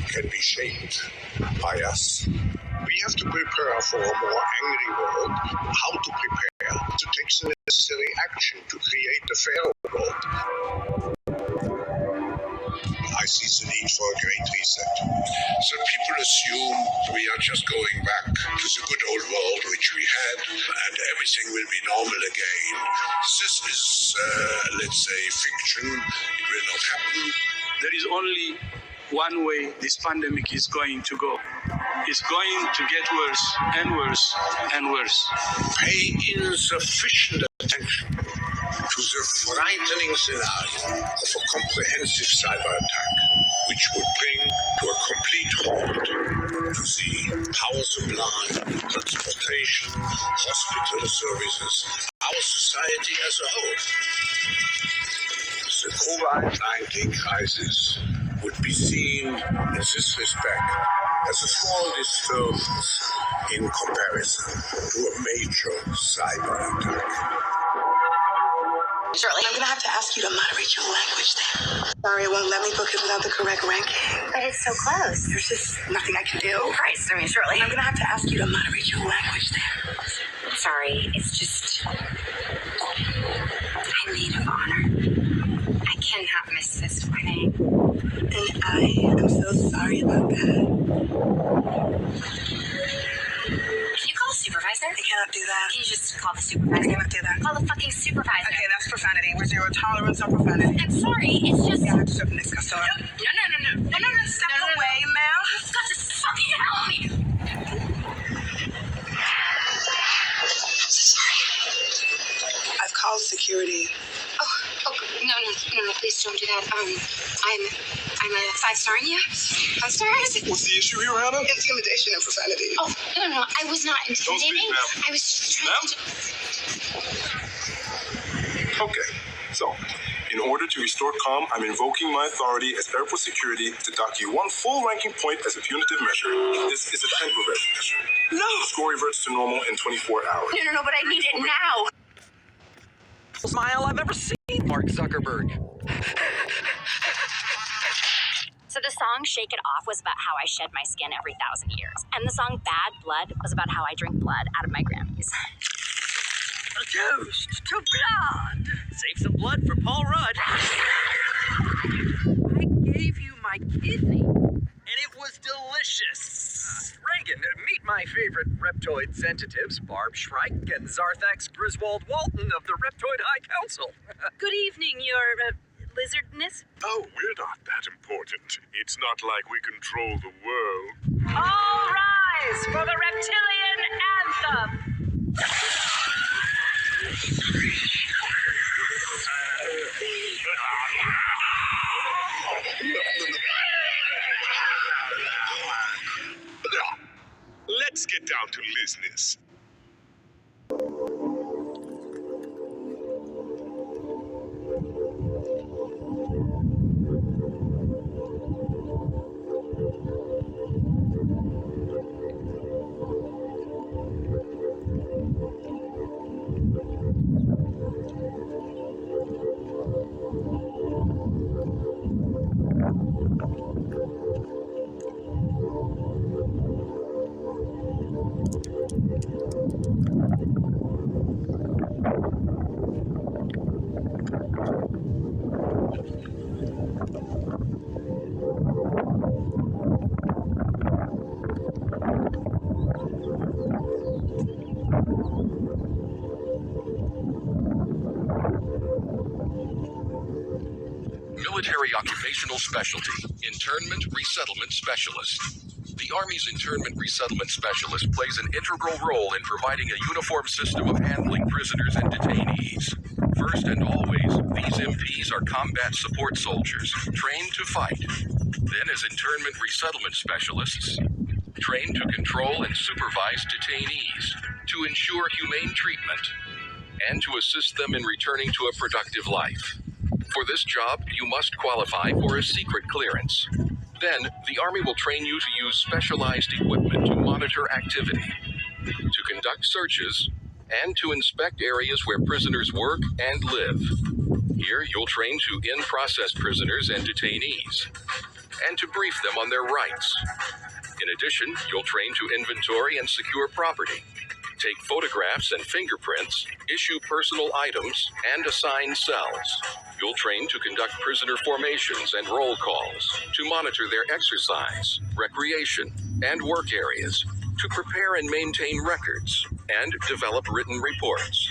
can be shaped by us. We have to prepare for a more angry world. How to prepare? To take the necessary action to create a fairer world. I see the need for a great reset. So people assume we are just going back to the good old world which we had and everything will be normal again. This is, let's say, fiction. It will not happen. There is only one way this pandemic is going to go. It's going to get worse and worse and worse. Pay insufficient attention to the frightening scenario of a comprehensive cyber attack, which would bring to a complete halt to the power supply, transportation, hospital services, our society as a whole. The COVID-19 crisis would be seen in this respect as a small disturbance in comparison to a major cyber attack. Shirley, I'm going to have to ask you to moderate your language there. Sorry, it won't let me book it without the correct ranking. But it's so close. There's just nothing I can do. Christ, I mean, Shirley. I'm going to have to ask you to moderate your language there. Sorry, it's just... I'm maid of honor. I cannot miss this wedding. And I am so sorry about that. Can you call the supervisor? I cannot do that. Can you just call the supervisor? I cannot do that. Call the fucking supervisor. Okay, that's profanity. We're zero tolerance on profanity. I'm sorry, it's just... Yeah, I have to serve the next customer. No. Step away, ma'am. You've got to fucking help me! I'm so sorry. I've called security. Oh, no, please don't do that. I'm a 5-star in you. 5 stars? What's the issue here, Hannah? Intimidation and profanity. Oh, no, I was not intimidating. ma'am. I was just trying to... Okay, so, in order to restore calm, I'm invoking my authority as airport security to dock you 1 full ranking point as a punitive measure. This is a temporary measure. No. Score reverts to normal in 24 hours. No, but I need it now. Smile I've ever seen, Mark Zuckerberg. So the song Shake It Off was about how I shed my skin every 1,000 years. And the song Bad Blood was about how I drink blood out of my Grammys. A toast to blood. Save some blood for Paul Rudd. I gave you my kidney, and it was delicious. Reagan, meet my favorite Reptoid sensitives, Barb Shrike and Zarthax Griswold Walton of the Reptoid High Council. Good evening, Your Lizardness. Oh, we're not that important. It's not like we control the world. All rise for the reptilian anthem. Let's get down to business. Military Occupational Specialty, Internment Resettlement Specialist. The Army's Internment Resettlement Specialist plays an integral role in providing a uniform system of handling prisoners and detainees. First and always, these MPs are combat support soldiers, trained to fight. Then as Internment Resettlement Specialists, trained to control and supervise detainees, to ensure humane treatment, and to assist them in returning to a productive life. For this job, you must qualify for a secret clearance. Then, the Army will train you to use specialized equipment to monitor activity, to conduct searches, and to inspect areas where prisoners work and live. Here, you'll train to in-process prisoners and detainees. and to brief them on their rights. In addition, you'll train to inventory and secure property, take photographs and fingerprints, issue personal items, and assign cells. You'll train to conduct prisoner formations and roll calls, to monitor their exercise, recreation, and work areas, to prepare and maintain records, and develop written reports.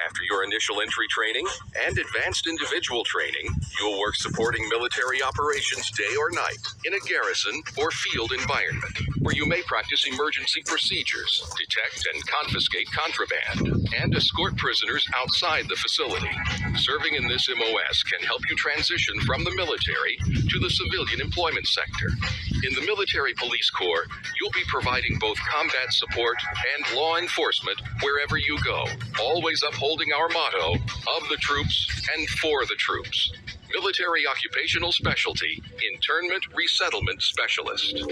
After your initial entry training and advanced individual training, you'll work supporting military operations day or night in a garrison or field environment, where you may practice emergency procedures, detect and confiscate contraband, and escort prisoners outside the facility. Serving in this MOS can help you transition from the military to the civilian employment sector. In the Military Police Corps, you'll be providing both combat support and law enforcement wherever you go, always upholding our motto, of the troops and for the troops. Military Occupational Specialty, Internment Resettlement Specialist.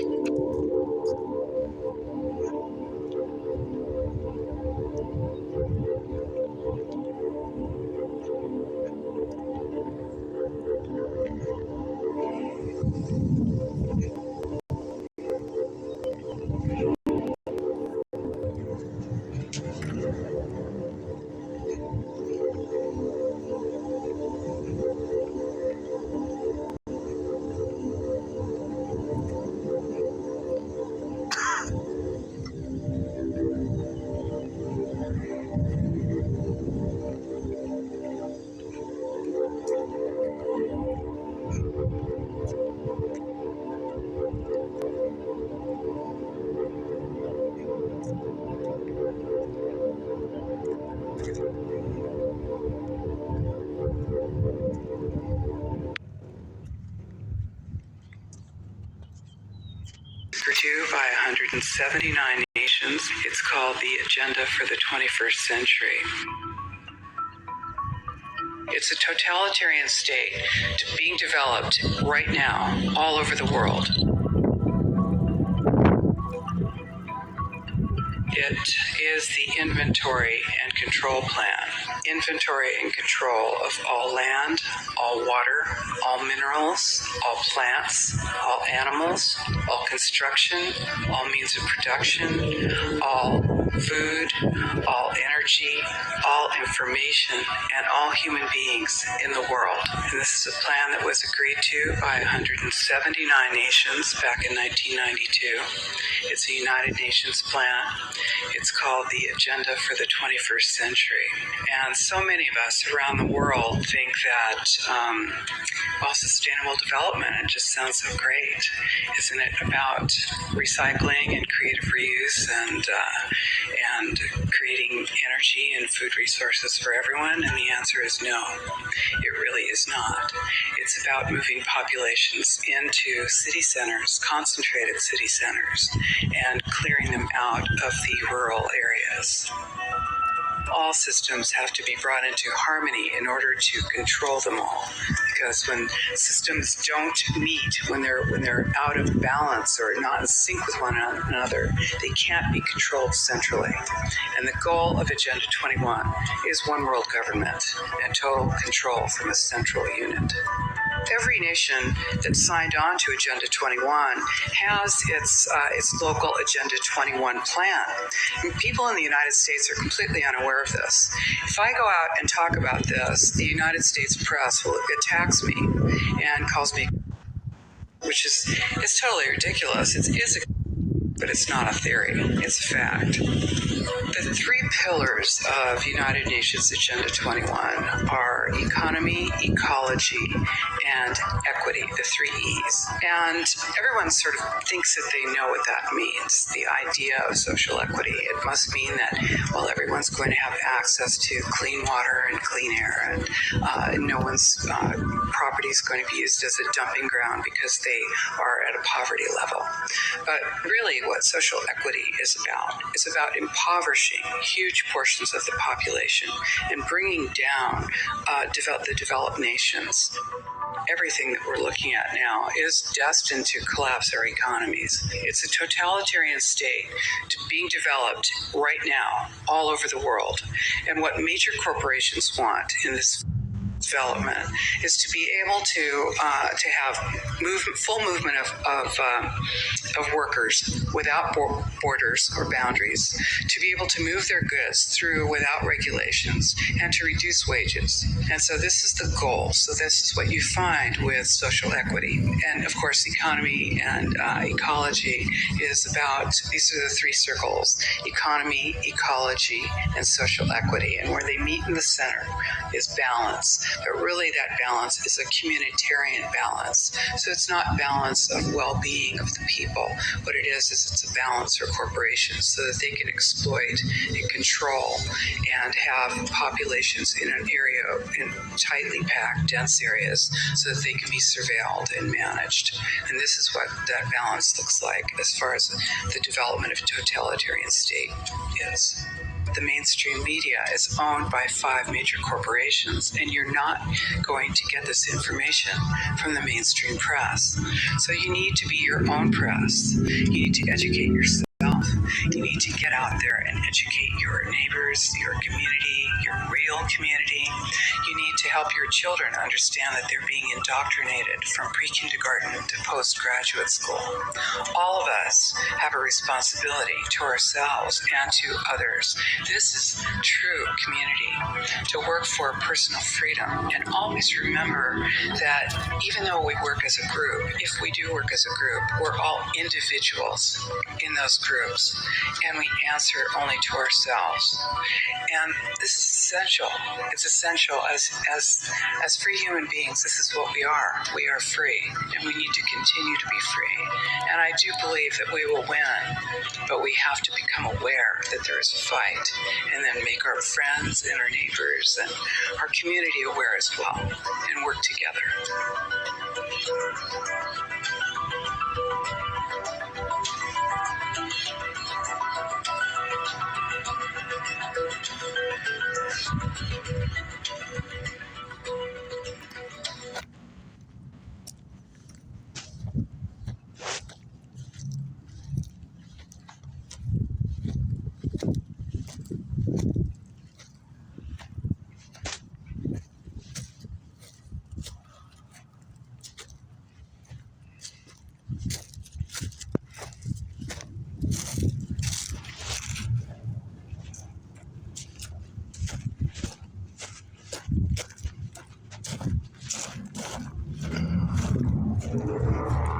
Two by 179 nations. It's called the Agenda for the 21st Century. It's a totalitarian state being developed right now all over the world. It is the inventory and control plan. Inventory and control of all land, all water, all minerals, all plants, all animals, all construction, all means of production, all food, all energy, all information, and all human beings in the world. And this is a plan that was agreed to by 179 nations back in 1992. It's a United Nations plan. It's called the Agenda for the 21st Century. And so many of us around the world think that, sustainable development, it just sounds so great. Isn't it about recycling and creative reuse and creating energy and food resources for everyone? And the answer is no, it really is not. It's about moving populations into city centers, concentrated city centers, and clearing them out of the rural areas. All systems have to be brought into harmony in order to control them all. Because when systems don't meet, when they're out of balance or not in sync with one another, they can't be controlled centrally. And the goal of Agenda 21 is one world government and total control from a central unit. Every nation that signed on to Agenda 21 has its local Agenda 21 plan. And people in the United States are completely unaware of this. If I go out and talk about this, the United States press will attacks me and calls me, which is totally ridiculous. But it's not a theory, it's a fact. The three pillars of United Nations Agenda 21 are economy, ecology, and equity, the three E's. And everyone sort of thinks that they know what that means, the idea of social equity. It must mean that, well, everyone's going to have access to clean water and clean air, and no one's property is going to be used as a dumping ground because they are at a poverty level. But really, what social equity is about impoverishing huge portions of the population and bringing down the developed nations. Everything that we're looking at now is destined to collapse our economies. It's a totalitarian state being developed right now all over the world. And what major corporations want in this development is to be able to have full movement of workers without borders or boundaries, to be able to move their goods through without regulations, and to reduce wages. And so this is the goal. So this is what you find with social equity. And of course, economy and ecology is about, these are the three circles: economy, ecology, and social equity. And where they meet in the center is balance. But really that balance is a communitarian balance. So it's not balance of well-being of the people. What it is it's a balance for corporations so that they can exploit and control and have populations in an area, in tightly packed, dense areas, so that they can be surveilled and managed. And this is what that balance looks like as far as the development of a totalitarian state is. The mainstream media is owned by 5 major corporations, and you're not going to get this information from the mainstream press. So you need to be your own press. You need to educate yourself. You need to get out there and educate your neighbors, your community, your real community. You need to help your children understand that they're being indoctrinated from pre-kindergarten to postgraduate school. All of us have a responsibility to ourselves and to others. This is true community, to work for personal freedom. And always remember that even though we work as a group, if we do work as a group, we're all individuals in those groups, and we answer only to ourselves. And this is essential. It's essential as free human beings. This is what we are. We are free, and we need to continue to be free. And I do believe that we will win, but we have to become aware that there is a fight, and then make our friends and our neighbors and our community aware as well, and work together.